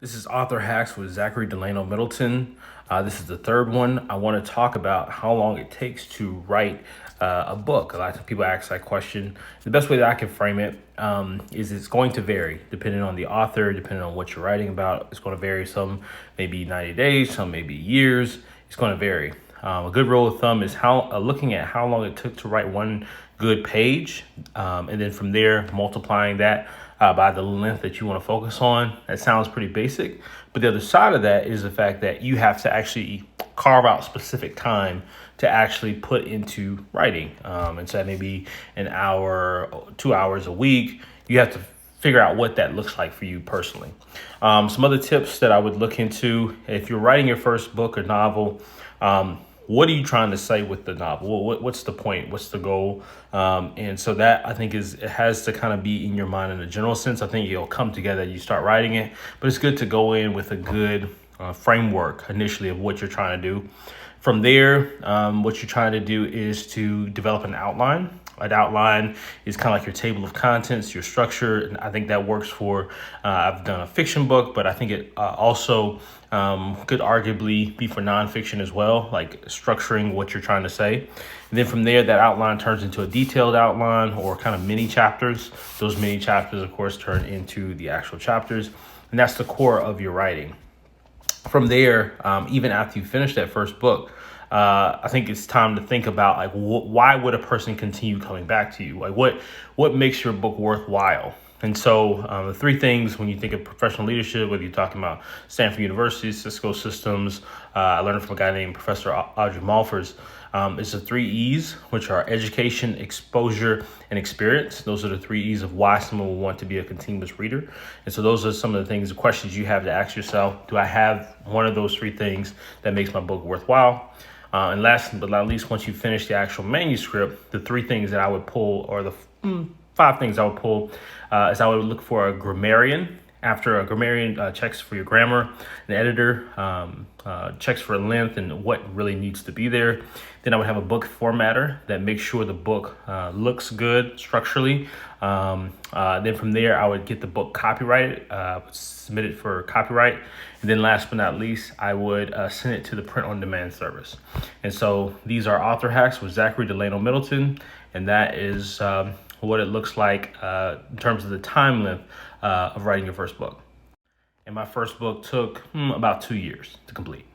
This is Author Hacks with Zachary Delano Middleton. This is the third one. I want to talk about how long it takes to write a book. A lot of people ask that question. The best way that I can frame it is it's going to vary depending on the author, depending on what you're writing about. It's going to vary. Some maybe 90 days, some maybe years. It's going to vary. A good rule of thumb is looking at how long it took to write one good page, and then from there multiplying that by the length that you want to focus on. That sounds pretty basic, but the other side of that is the fact that you have to actually carve out specific time to actually put into writing. And so that may be an hour, 2 hours a week. You have to figure out what that looks like for you personally. Some other tips that I would look into: if you're writing your first book or novel, what are you trying to say with the novel? What's the point? What's the goal? And so that, I think, it has to kind of be in your mind in a general sense. I think it'll come together as you start writing it, but it's good to go in with a good framework initially of what you're trying to do. From there, what you're trying to do is to develop an outline. An outline is kind of like your table of contents, your structure. And I think that works for, I've done a fiction book, but I think it also could arguably be for nonfiction as well, like structuring what you're trying to say. And then from there, that outline turns into a detailed outline or kind of mini chapters. Those mini chapters, of course, turn into the actual chapters. And that's the core of your writing. From there, even after you finish that first book, I think it's time to think about, like, why would a person continue coming back to you? Like, what makes your book worthwhile? And so the three things when you think of professional leadership, whether you're talking about Stanford University, Cisco Systems, I learned from a guy named Professor Audrey Malfers, it's the three E's, which are education, exposure, and experience. Those are the three E's of why someone will want to be a continuous reader. And so those are some of the things, the questions you have to ask yourself. Do I have one of those three things that makes my book worthwhile? And last but not least, once you finish the actual manuscript, the three things that I would pull, or the five things I would pull, is I would look for a grammarian. After a grammarian checks for your grammar, an editor checks for length and what really needs to be there. Then I would have a book formatter that makes sure the book looks good structurally. Then from there, I would get the book copyrighted, submit it for copyright. And then last but not least, I would send it to the print on demand service. And so these are Author Hacks with Zachary Delano Middleton. And that is what it looks like in terms of the time length of writing your first book. And my first book took about 2 years to complete.